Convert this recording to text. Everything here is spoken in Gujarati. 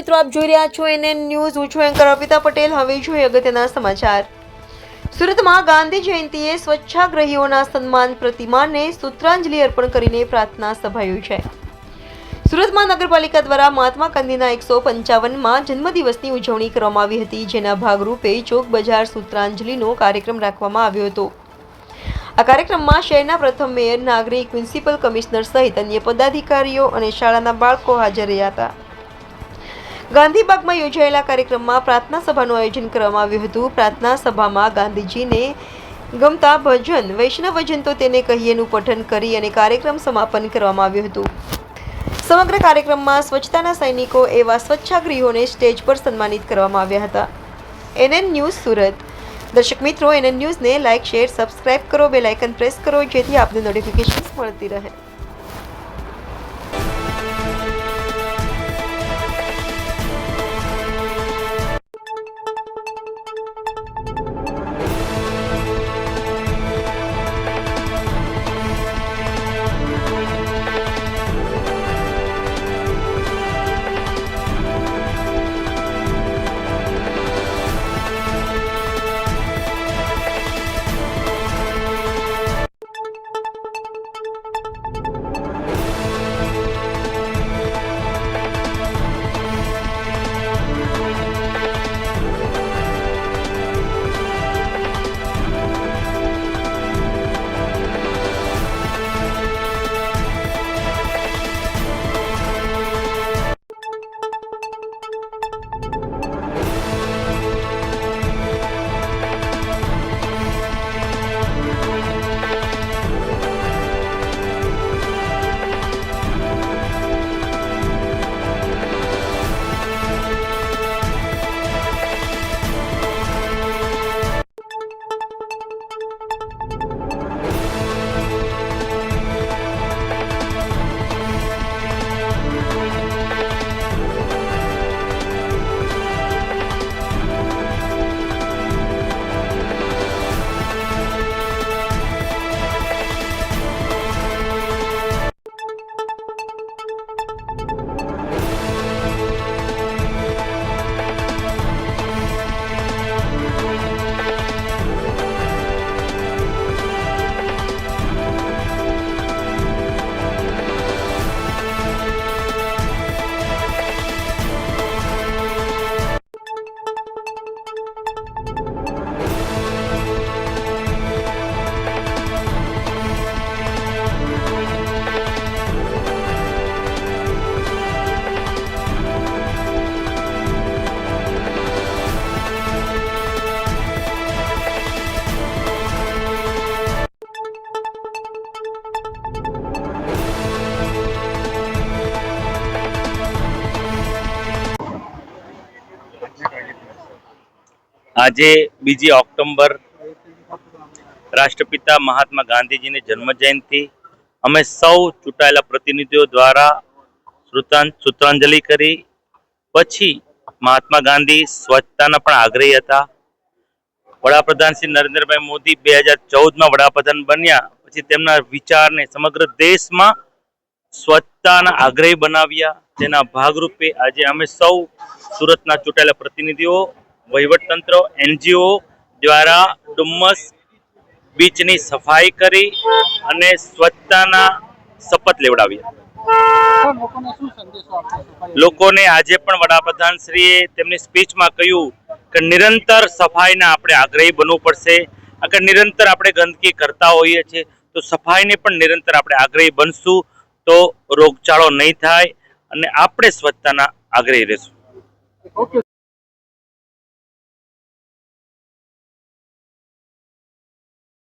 મિત્રો, આપ જોઈ રહ્યા છો NN ન્યૂઝ. હું છું એન્કર અર્પિતા પટેલ. હવે જોઈએ અગત્યના સમાચાર. સુરતમાં ગાંધી જયંતિએ સ્વચ્છાગ્રહીઓના સન્માન પ્રતિમાને સૂત્રાંજલિ અર્પણ કરીને પ્રાર્થના સભા યોજાઈ. સુરતમાં નગરપાલિકા દ્વારા મહાત્મા ગાંધીના 155માં જન્મદિવસની ઉજવણી કરવામાં આવી હતી, જેના ભાગરૂપે ચોક બજાર સૂત્રાંજલિનો કાર્યક્રમ રાખવામાં આવ્યો હતો. આ કાર્યક્રમમાં શહેરના પ્રથમ મેયર, નાગરિક, મ્યુનિસિપલ કમિશનર સહિત અન્ય પદાધિકારીઓ અને શાળાના બાળકો હાજર રહ્યા હતા. ગાંધીબાગમાં યોજાયેલા કાર્યક્રમમાં પ્રાર્થના સભાનું આયોજન કરવામાં આવ્યું હતું. પ્રાર્થના સભામાં ગાંધીજીને ગમતા ભજન વૈષ્ણવજન તો તેને કહીએનું પઠન કરી અને કાર્યક્રમ સમાપન કરવામાં આવ્યું હતું. સમગ્ર કાર્યક્રમમાં સ્વચ્છતાના સૈનિકો એવા સ્વચ્છાગ્રહીઓને સ્ટેજ પર સન્માનિત કરવામાં આવ્યા હતા. NN news Surat. દર્શક મિત્રો, NN ન્યૂઝને લાઇક, શેર, સબસ્ક્રાઇબ કરો, બેલ આઇકન પ્રેસ કરો, જેથી આપને નોટિફિકેશન્સ મળતી રહે. આજે 2 ઓક્ટોબર રાષ્ટ્રપિતા મહાત્મા ગાંધીજીની જન્મજયંતિ. અમે સૌ ચૂંટાયેલા પ્રતિનિધિઓ દ્વારા સૂત્રાંજલિ કરી. પછી મહાત્મા ગાંધી સ્વચ્છતાના પણ આગ્રહી હતા. વડાપ્રધાન શ્રી નરેન્દ્રભાઈ મોદી 2014માં વડાપ્રધાન બન્યા પછી તેમના વિચારને સમગ્ર દેશમાં સ્વચ્છતાના આગ્રહી બનાવ્યા. તેના ભાગરૂપે આજે અમે સૌ સુરતના ચૂંટાયેલા પ્રતિનિધિઓ, વહીવટતંત્ર, NGO દ્વારા ડુમ્મસ બીચની સફાઈ કરી અને સ્વચ્છતાના શપથ લેવડાવ્યા. લોકોને આજે પણ વડાપ્રધાન શ્રીએ તેમની સ્પીચમાં કહ્યું કે નિરંતર સફાઈના આપણે આગ્રહી બનવું પડશે. અગર નિરંતર આપણે ગંદકી કરતા હોઈએ છીએ તો સફાઈને પણ નિરંતર આપણે આગ્રહી બનશું તો રોગચાળો નહીં થાય અને આપણે સ્વચ્છતાના આગ્રહી રહેશું.